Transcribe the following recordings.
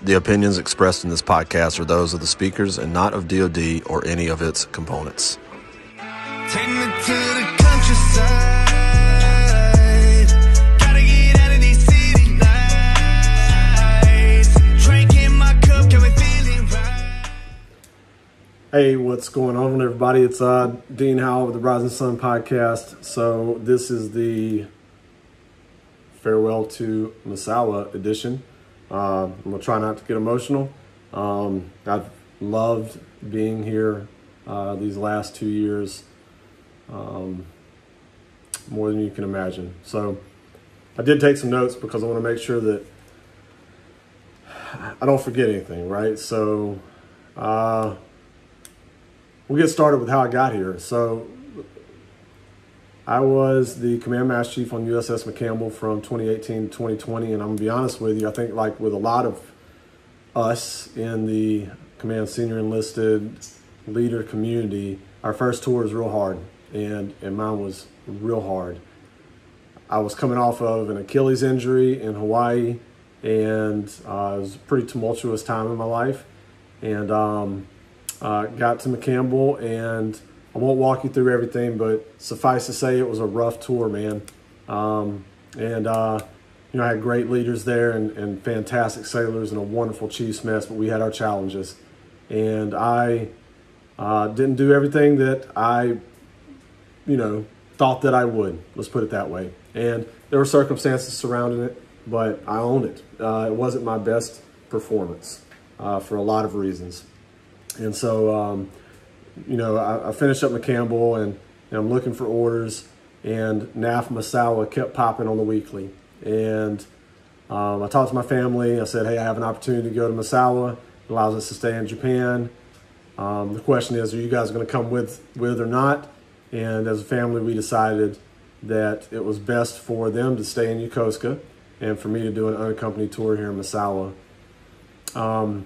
The opinions expressed in this podcast are those of the speakers and not of DoD or any of its components. Take me to the countryside. Gotta get out of these city lights. Drinking my cup, got me feeling right. Hey, what's going on, everybody? It's Dean Howell with the Rising Sun podcast. So this is the Farewell to Misawa edition. I'm going to try not to get emotional. I've loved being here these last 2 years more than you can imagine. So I did take some notes because I want to make sure that I don't forget anything, right? So we'll get started with how I got here. So I was the Command Master Chief on USS McCampbell from 2018 to 2020, and I'm going to be honest with you, I think like with a lot of us in the Command Senior Enlisted leader community, our first tour was real hard, and mine was real hard. I was coming off of an Achilles injury in Hawaii, and it was a pretty tumultuous time in my life, and got to McCampbell, and I won't walk you through everything, but suffice to say, it was a rough tour, man. I had great leaders there and fantastic sailors and a wonderful chief's mess, but we had our challenges. And I didn't do everything that I, thought that I would. Let's put it that way. And there were circumstances surrounding it, but I owned it. It wasn't my best performance for a lot of reasons. And so, I finished up McCampbell and I'm looking for orders, and NAF Misawa kept popping on the weekly. And I talked to my family. I said, hey, I have an opportunity to go to Misawa. It allows us to stay in Japan. The question is, are you guys going to come with or not? And as a family, we decided that it was best for them to stay in Yokosuka and for me to do an unaccompanied tour here in Misawa. And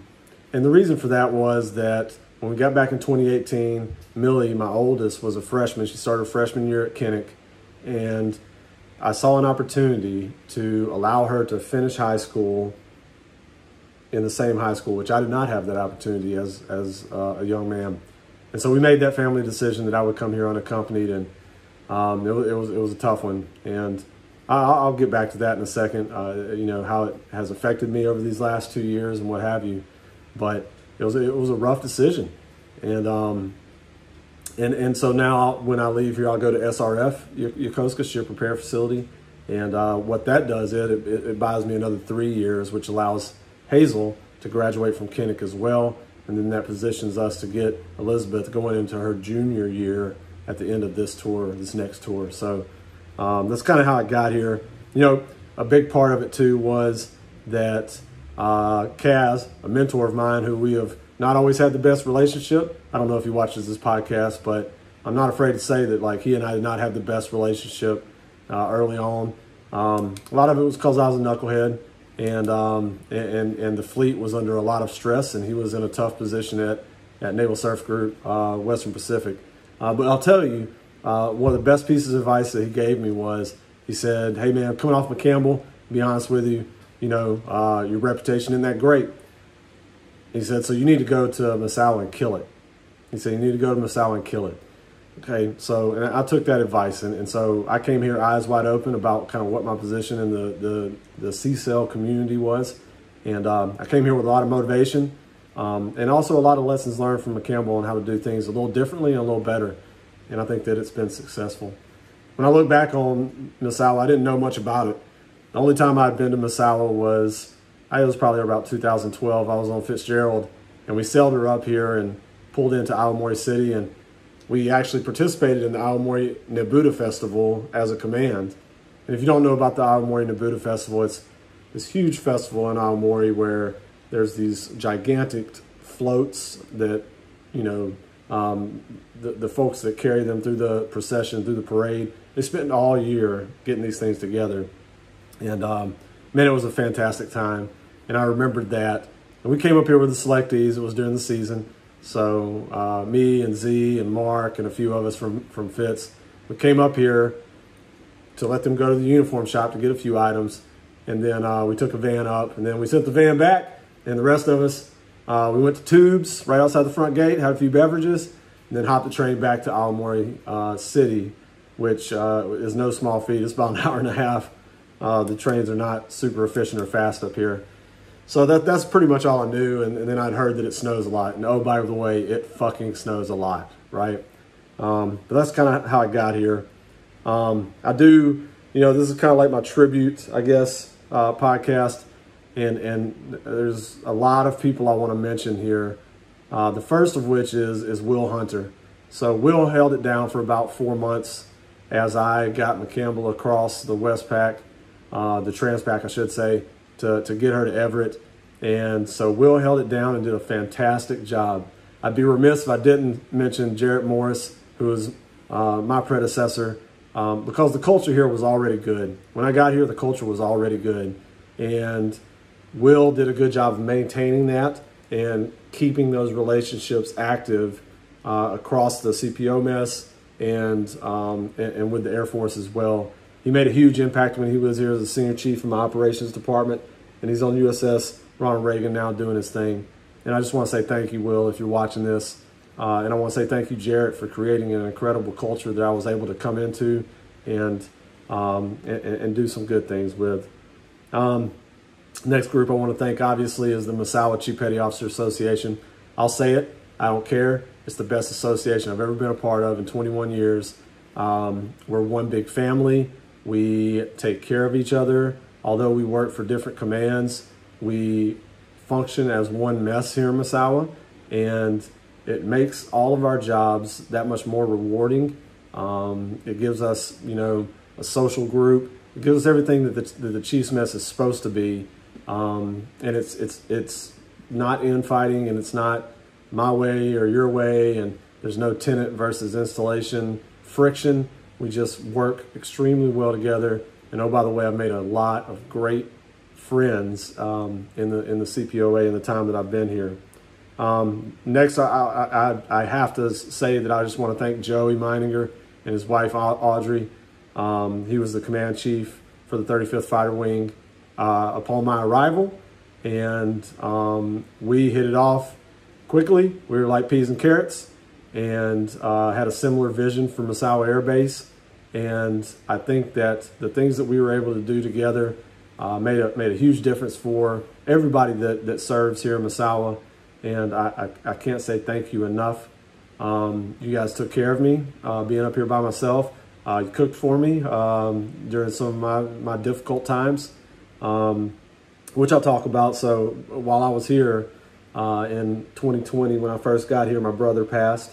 the reason for that was that when we got back in 2018, Millie, my oldest, was a freshman. She started her freshman year at Kinnick, and I saw an opportunity to allow her to finish high school in the same high school, which I did not have that opportunity as a young man. And so we made that family decision that I would come here unaccompanied, and it was a tough one. And I'll get back to that in a second, how it has affected me over these last 2 years and what have you. But it was a rough decision, and so now when I leave here, I'll go to SRF, Yokosuka Ship Repair Facility, and what that does, it buys me another 3 years, which allows Hazel to graduate from Kinnick as well, and then that positions us to get Elizabeth going into her junior year at the end of this next tour. So that's kind of how I got here. A big part of it too was that Kaz, a mentor of mine who we have not always had the best relationship. I don't know if he watches this podcast, but I'm not afraid to say that he and I did not have the best relationship early on. A lot of it was because I was a knucklehead, and the fleet was under a lot of stress, and he was in a tough position at Naval Surf Group, Western Pacific. But I'll tell you, one of the best pieces of advice that he gave me was, he said, hey man, coming off McCampbell, to be honest with you, your reputation isn't that great. He said, so you need to go to Misawa and kill it. He said, you need to go to Misawa and kill it. Okay, so and I took that advice, and so I came here eyes wide open about kind of what my position in the C-Cell community was. And I came here with a lot of motivation and also a lot of lessons learned from McCampbell on how to do things a little differently and a little better. And I think that it's been successful. When I look back on Misawa, I didn't know much about it. The only time I'd been to Misawa was probably about 2012. I was on Fitzgerald, and we sailed her up here and pulled into Aomori City, and we actually participated in the Aomori Nebuta Festival as a command. And if you don't know about the Aomori Nebuta Festival, it's this huge festival in Aomori where there's these gigantic floats that, the folks that carry them through the procession, through the parade, they spend all year getting these things together. And man, it was a fantastic time. And I remembered that. And we came up here with the selectees. It was during the season. So me and Z and Mark and a few of us from Fitz, we came up here to let them go to the uniform shop to get a few items. And then we took a van up, and then we sent the van back, And the rest of us, we went to Tubes right outside the front gate, had a few beverages, and then hopped the train back to Aomori City, which is no small feat. It's about an hour and a half. The trains are not super efficient or fast up here. So that's pretty much all I knew. And then I'd heard that it snows a lot. And oh, by the way, it fucking snows a lot, right? But that's kind of how I got here. I do, this is kind of like my tribute, I guess, podcast. And there's a lot of people I want to mention here. The first of which is Will Hunter. So Will held it down for about 4 months as I got McCampbell across the Westpac, the Transpac, I should say, to get her to Everett. And so Will held it down and did a fantastic job. I'd be remiss if I didn't mention Jarrett Morris, who was my predecessor, because the culture here was already good. When I got here, the culture was already good. And Will did a good job of maintaining that and keeping those relationships active across the CPO mess and with the Air Force as well. He made a huge impact when he was here as a senior chief in my operations department, and he's on USS Ronald Reagan now doing his thing. And I just want to say thank you, Will, if you're watching this. And I want to say thank you, Jarrett, for creating an incredible culture that I was able to come into and do some good things with. Next group I want to thank, obviously, is the Misawa Chief Petty Officer Association. I'll say it. I don't care. It's the best association I've ever been a part of in 21 years. We're one big family. We take care of each other. Although we work for different commands, we function as one mess here in Misawa, and it makes all of our jobs that much more rewarding. It gives us, a social group. It gives us everything that the Chief's Mess is supposed to be. And it's not infighting, and it's not my way or your way, and there's no tenant versus installation friction. We just work extremely well together. And oh, by the way, I've made a lot of great friends in the CPOA in the time that I've been here. Next, I have to say that I just want to thank Joey Meininger and his wife Audrey. He was the command chief for the 35th Fighter Wing upon my arrival, and we hit it off quickly. We were like peas and carrots, and had a similar vision for Misawa Air Base. And I think that the things that we were able to do together made a huge difference for everybody that serves here in Misawa. And I can't say thank you enough. You guys took care of me being up here by myself. You cooked for me during some of my difficult times, which I'll talk about. So while I was here in 2020, when I first got here, my brother passed.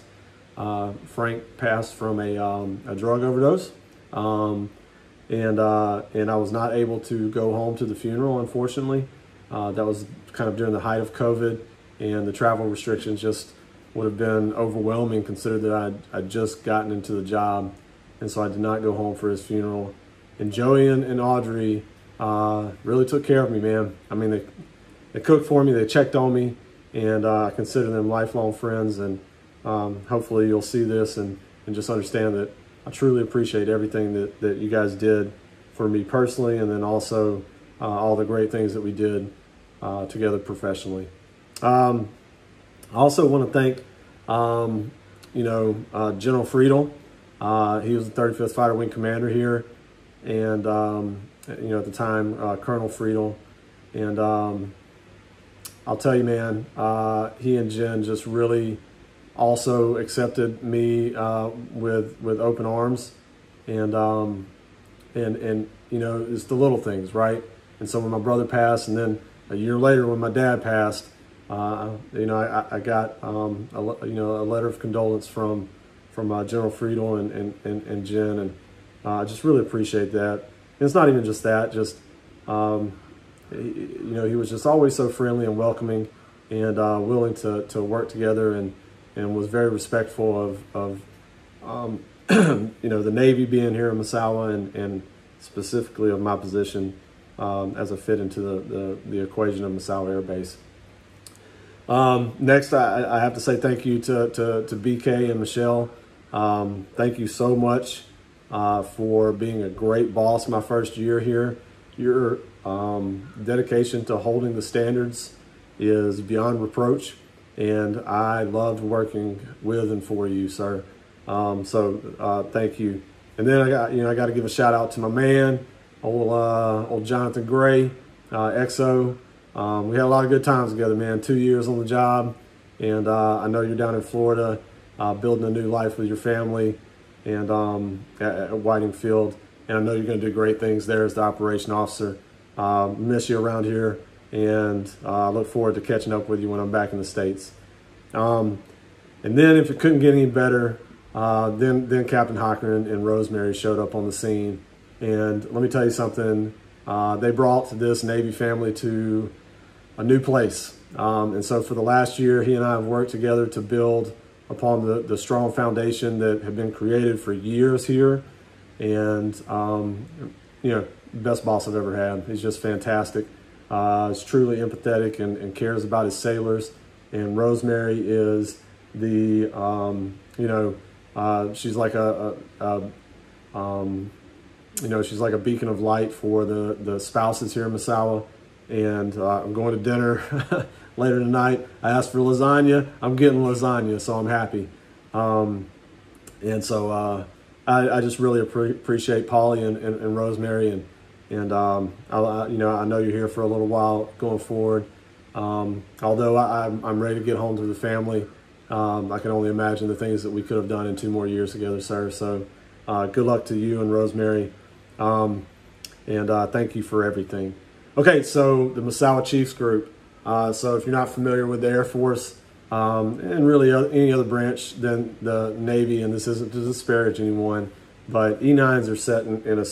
Frank passed from a drug overdose, and I was not able to go home to the funeral, unfortunately. That was kind of during the height of COVID, and the travel restrictions just would have been overwhelming, considering that I'd just gotten into the job, and so I did not go home for his funeral. And Joey and Audrey really took care of me, man. I mean, they cooked for me, they checked on me, and I consider them lifelong friends. And hopefully you'll see this and just understand that I truly appreciate everything that you guys did for me personally, and then also all the great things that we did together professionally. I also want to thank, General Friedel. He was the 35th Fighter Wing Commander here, and, at the time, Colonel Friedel. And I'll tell you, man, he and Jen just really also accepted me with open arms, and it's the little things, right? And so when my brother passed, and then a year later when my dad passed, I got a letter of condolence from General Friedel and Jen, and I just really appreciate that. And it's not even just that, just he was just always so friendly and welcoming, and willing to work together, and was very respectful of the Navy being here in Misawa, and specifically of my position as I fit into the equation of Misawa Air Base. Next, I have to say thank you to BK and Michelle. Thank you so much for being a great boss my first year here. Your dedication to holding the standards is beyond reproach, and I loved working with and for you, sir. Thank you. And then I got to give a shout out to my man, old Jonathan Gray, XO. We had a lot of good times together, man. 2 years on the job, and I know you're down in Florida, building a new life with your family, and at Whiting Field. And I know you're going to do great things there as the operation officer. Miss you around here, and I look forward to catching up with you when I'm back in the States. And then if it couldn't get any better, then Captain Hocker and Rosemary showed up on the scene. And let me tell you something, they brought this Navy family to a new place. And so for the last year, he and I have worked together to build upon the strong foundation that had been created for years here. And, best boss I've ever had. He's just fantastic. He's truly empathetic and cares about his sailors. And Rosemary is the, she's like she's like a beacon of light for the spouses here in Misawa. And I'm going to dinner later tonight. I asked for lasagna. I'm getting lasagna, so I'm happy. I just really appreciate Polly and Rosemary, and I know you're here for a little while going forward. Although I'm ready to get home to the family, I can only imagine the things that we could have done in 2 more years together, sir. So good luck to you and Rosemary, and thank you for everything. Okay, so the Misawa Chiefs Group. So if you're not familiar with the Air Force, and really any other branch than the Navy, and this isn't to disparage anyone, but E9s are set in a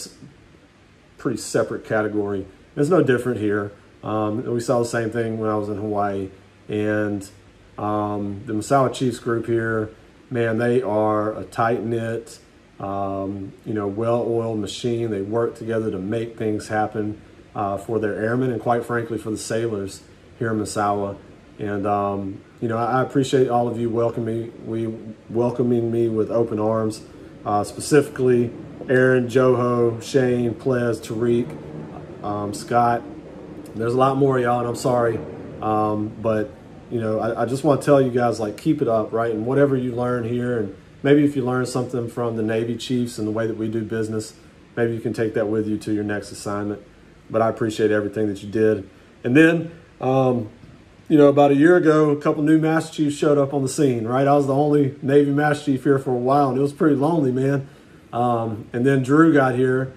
pretty separate category. It's no different here. We saw the same thing when I was in Hawaii. And the Misawa Chiefs Group here, man, they are a tight-knit, well-oiled machine. They work together to make things happen for their airmen and, quite frankly, for the sailors here in Misawa. And, I appreciate all of you welcoming me with open arms, specifically Aaron, Joho, Shane, Plez, Tariq, Scott. There's a lot more of y'all, and I'm sorry. But, I just want to tell you guys, keep it up, right? And whatever you learn here, and maybe if you learn something from the Navy Chiefs and the way that we do business, maybe you can take that with you to your next assignment. But I appreciate everything that you did. And then, about a year ago, a couple new Master Chiefs showed up on the scene, right? I was the only Navy Master Chief here for a while, and it was pretty lonely, man. And then Drew got here.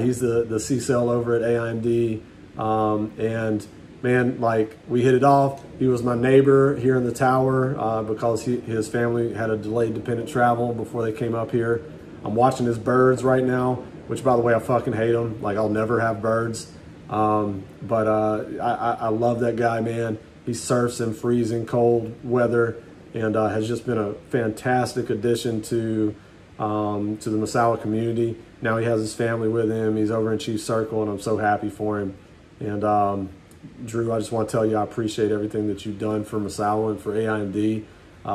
He's the CCL over at AIMD. And, man, we hit it off. He was my neighbor here in the tower because his family had a delayed dependent travel before they came up here. I'm watching his birds right now, which, by the way, I fucking hate them. I'll never have birds. But I love that guy, man. He surfs in freezing cold weather and has just been a fantastic addition to the Misawa community. Now he has his family with him. He's over in Chief Circle, and I'm so happy for him. And Drew, I just want to tell you I appreciate everything that you've done for Misawa and for AIMD.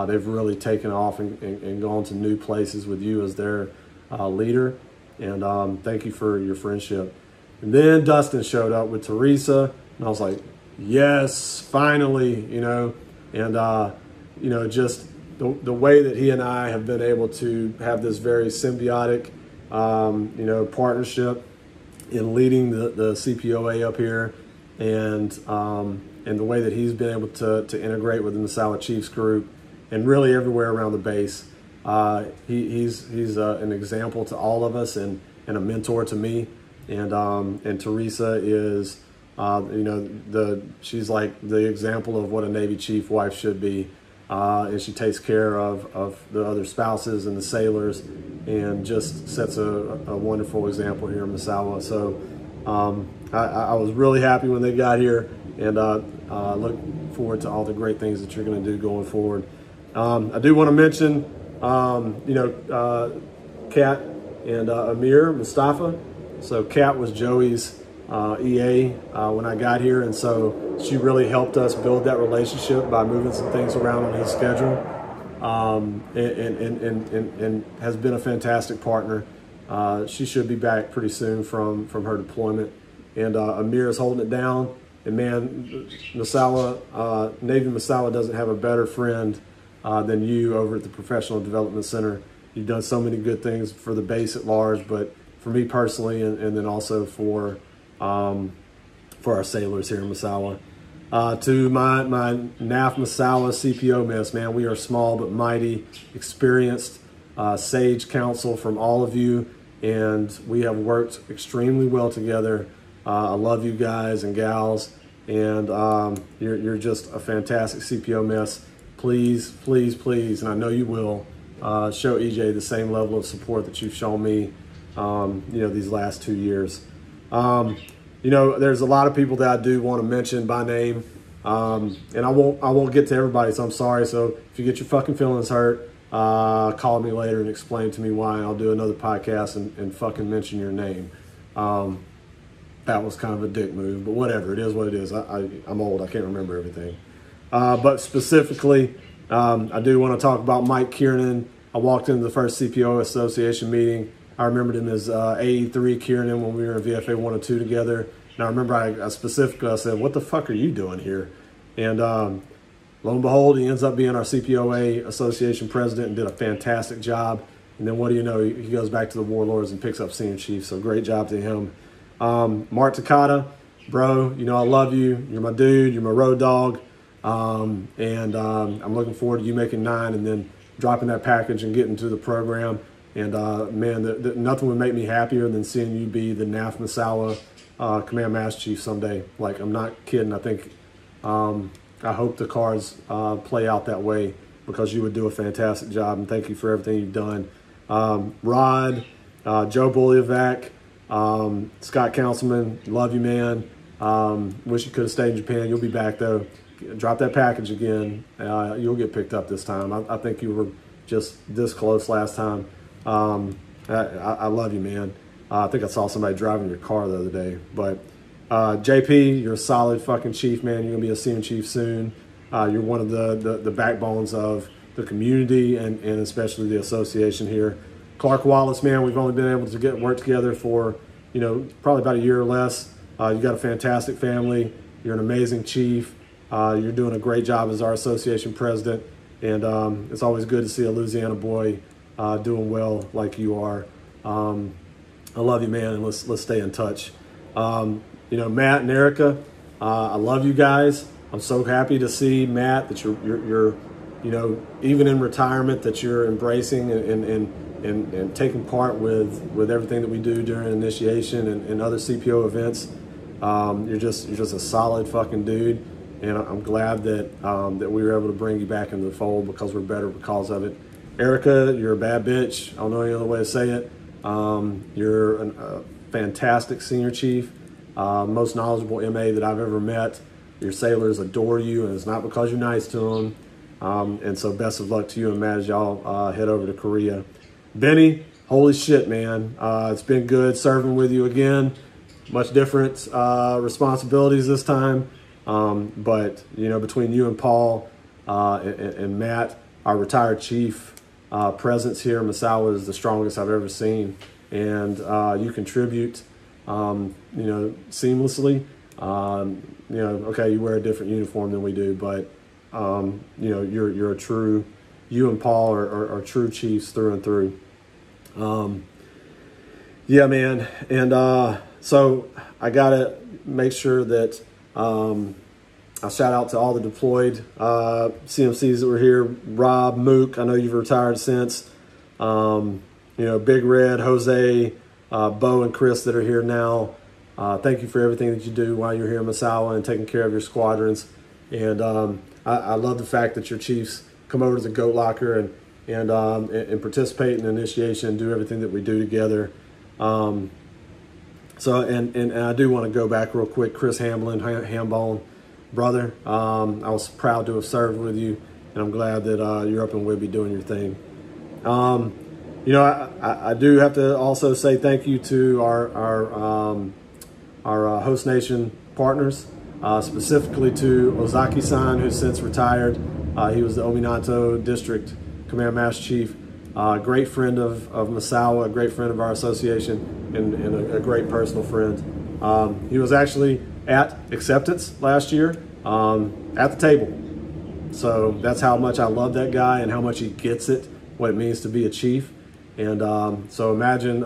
They've really taken off and gone to new places with you as their leader. And thank you for your friendship. And then Dustin showed up with Teresa, and I was like, yes, finally, and, just the way that he and I have been able to have this very symbiotic, partnership in leading the CPOA up here, and the way that he's been able to integrate with the Misawa Chiefs Group and really everywhere around the base. He's an example to all of us and a mentor to me. And Teresa is, she's like the example of what a Navy chief wife should be. And she takes care of the other spouses and the sailors and just sets a wonderful example here in Misawa. So I was really happy when they got here, and look forward to all the great things that you're going to do going forward. I do want to mention, Kat and Amir Mustafa. So Kat was Joey's EA when I got here, and so she really helped us build that relationship by moving some things around on his schedule, and has been a fantastic partner. She should be back pretty soon from her deployment, and Amir is holding it down, And man, Misawa, Navy Misawa doesn't have a better friend than you over at the Professional Development Center. You've done so many good things for the base at large, but for me personally, and then also for our sailors here in Misawa. To my NAF Misawa CPO mess, man, we are small but mighty, experienced, sage counsel from all of you, and we have worked extremely well together. I love you guys and gals, and you're just a fantastic CPO mess. Please, please, please, and I know you will, show EJ the same level of support that you've shown me, these last 2 years. There's a lot of people that I do want to mention by name, and I won't get to everybody, so I'm sorry. So if you get your fucking feelings hurt, call me later and explain to me why, and I'll do another podcast and fucking mention your name. That was kind of a dick move, but whatever. It is what it is. I'm old. I can't remember everything. But specifically, I do want to talk about Mike Kiernan. I walked into the first CPO Association meeting. I remembered him as AE3 Kiernan when we were in VFA 102 together. And I remember I specifically said, "What the fuck are you doing here?" And lo and behold, he ends up being our CPOA Association president and did a fantastic job. And then what do you know? He goes back to the Warlords and picks up senior chief. So great job to him. Mark Takata, bro, I love you. You're my dude. You're my road dog. I'm looking forward to you making 9 and then dropping that package and getting to the program. And man, nothing would make me happier than seeing you be the NAF Misawa Command Master Chief someday. Like, I'm not kidding. I think I hope the cards play out that way, because you would do a fantastic job. And thank you for everything you've done. Rod, Joe Boliovac, Scott Councilman, love you, man. Wish you could have stayed in Japan. You'll be back, though. Drop that package again. You'll get picked up this time. I think you were just this close last time. I love you, man. I think I saw somebody driving your car the other day. But JP, you're a solid fucking chief, man. You're going to be a senior chief soon. You're one of the backbones of the community and especially the association here. Clark Wallace, man, we've only been able to work together for, probably about a year or less. You got a fantastic family. You're an amazing chief. You're doing a great job as our association president. And it's always good to see a Louisiana boy doing well like you are. I love you, man, and let's stay in touch. Matt and Erica, I love you guys. I'm so happy to see, Matt, that you're even in retirement, that you're embracing and taking part with everything that we do during initiation and other CPO events. You're just a solid fucking dude, and I'm glad that that we were able to bring you back into the fold, because we're better because of it. Erica, you're a bad bitch. I don't know any other way to say it. You're a fantastic senior chief, most knowledgeable MA that I've ever met. Your sailors adore you, and it's not because you're nice to them. And so best of luck to you and Matt as y'all head over to Korea. Benny, holy shit, man. It's been good serving with you again. Much different responsibilities this time. But, between you and Paul and Matt, our retired chief, presence here in Misawa is the strongest I've ever seen. And you contribute, seamlessly. Okay, you wear a different uniform than we do, but, you're a true, you and Paul are true chiefs through and through. Yeah, man. And so I got to make sure that I shout out to all the deployed CMCs that were here. Rob, Mook, I know you've retired since. Big Red, Jose, Bo, and Chris that are here now. Thank you for everything that you do while you're here in Misawa and taking care of your squadrons. And I love the fact that your chiefs come over to the Goat Locker and participate in initiation and do everything that we do together. And I do want to go back real quick. Chris Hamlin, Hambone, brother, I was proud to have served with you, and I'm glad that you're up in Whidbey doing your thing. I do have to also say thank you to our host nation partners, specifically to Ozaki-san, who's since retired. He was the Ominato District Command Master Chief, great friend of Misawa, a great friend of our association, and a great personal friend. He was actually at acceptance last year at the table. So that's how much I love that guy and how much he gets it, what it means to be a chief. And so imagine,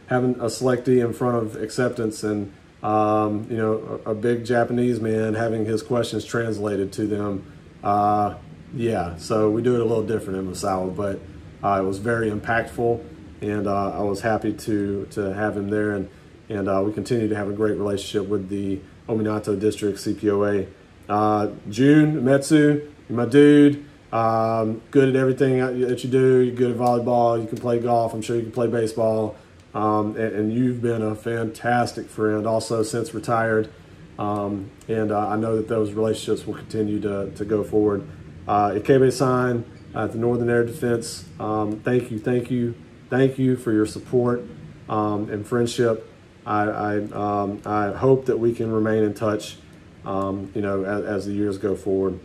having a selectee in front of acceptance and, a big Japanese man having his questions translated to them. So we do it a little different in Misawa, but it was very impactful, and I was happy to have him there. And we continue to have a great relationship with the Ominato District CPOA. June Metsu, you're my dude. Good at everything that you do. You're good at volleyball. You can play golf. I'm sure you can play baseball. And you've been a fantastic friend also since retired. I know that those relationships will continue to go forward. Ikebe-san at the Northern Air Defense, thank you for your support and friendship. I hope that we can remain in touch, as the years go forward.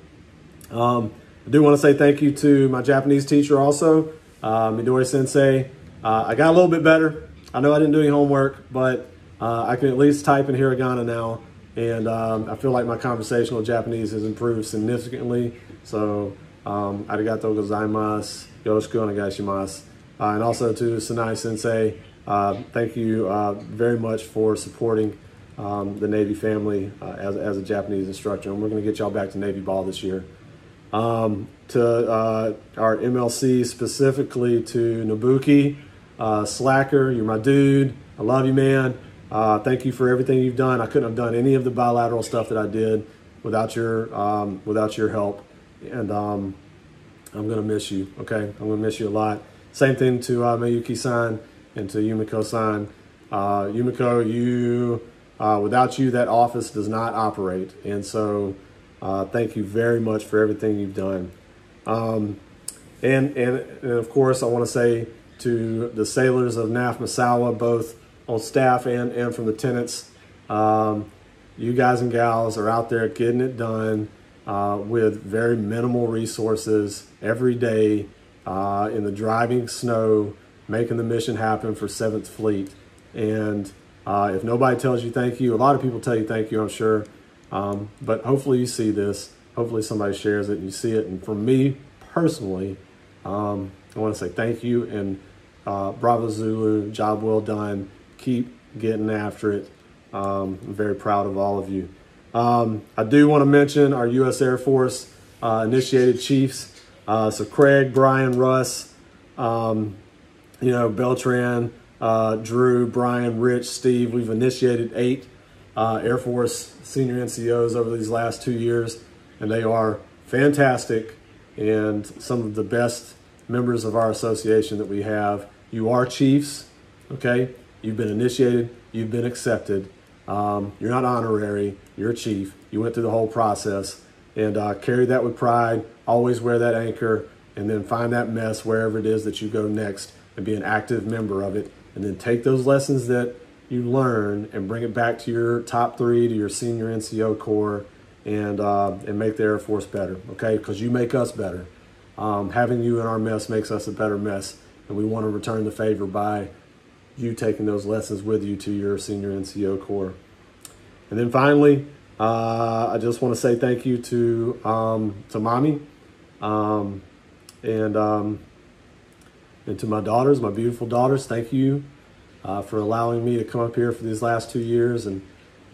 I do want to say thank you to my Japanese teacher also, Midori Sensei. I got a little bit better. I know I didn't do any homework, but I can at least type in hiragana now, and I feel like my conversational Japanese has improved significantly. So, arigatou gozaimasu, yoroshiku onegaishimasu. And also to Sanai Sensei, thank you very much for supporting the Navy family as a Japanese instructor. And we're going to get y'all back to Navy ball this year. To our MLC, specifically to Nobuki, Slacker, you're my dude. I love you, man. Thank you for everything you've done. I couldn't have done any of the bilateral stuff that I did without your help. And I'm gonna miss you. Okay, I'm gonna miss you a lot. Same thing to Miyuki-san and to Yumiko-san. Yumiko, without you, that office does not operate. And so, thank you very much for everything you've done. And of course, I want to say to the sailors of NAF Misawa, both on staff and from the tenants, you guys and gals are out there getting it done with very minimal resources every day in the driving snow, making the mission happen for 7th Fleet. And if nobody tells you thank you, a lot of people tell you thank you, I'm sure. But hopefully you see this. Hopefully somebody shares it and you see it. And for me personally, I want to say thank you, and Bravo Zulu, job well done. Keep getting after it. I'm very proud of all of you. I do want to mention our U.S. Air Force initiated chiefs. So Craig, Brian, Russ, Beltran, Drew, Brian, Rich, Steve. We've initiated 8 Air Force senior NCOs over these last 2 years, and they are fantastic and some of the best members of our association that we have. You are chiefs, okay? You've been initiated, you've been accepted. You're not honorary, you're a chief. You went through the whole process, and carry that with pride. Always wear that anchor, and then find that mess wherever it is that you go next and be an active member of it. And then take those lessons that you learn and bring it back to your top 3, to your senior NCO corps, and make the Air Force better, okay? Because you make us better. Having you in our mess makes us a better mess, and we want to return the favor by you taking those lessons with you to your senior NCO corps. And then finally, I just want to say thank you to Mommy, and to my daughters, my beautiful daughters. Thank you for allowing me to come up here for these last 2 years and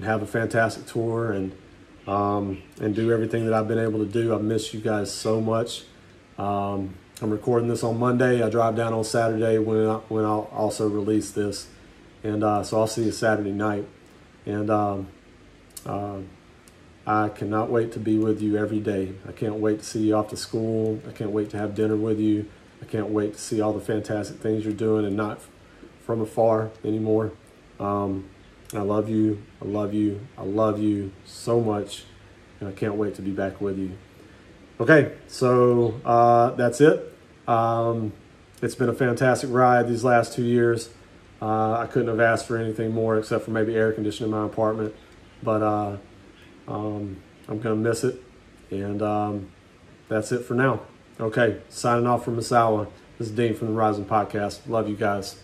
have a fantastic tour and do everything that I've been able to do. I miss you guys so much. I'm recording this on Monday. I drive down on Saturday when I'll also release this. And so I'll see you Saturday night. And I cannot wait to be with you every day. I can't wait to see you off to school. I can't wait to have dinner with you. I can't wait to see all the fantastic things you're doing and not from afar anymore. I love you. I love you. I love you so much. And I can't wait to be back with you. Okay, so that's it. It's been a fantastic ride these last 2 years. I couldn't have asked for anything more except for maybe air conditioning in my apartment. But I'm going to miss it. And that's it for now. Okay, signing off from Misawa. This is Dean from the Rising Podcast. Love you guys.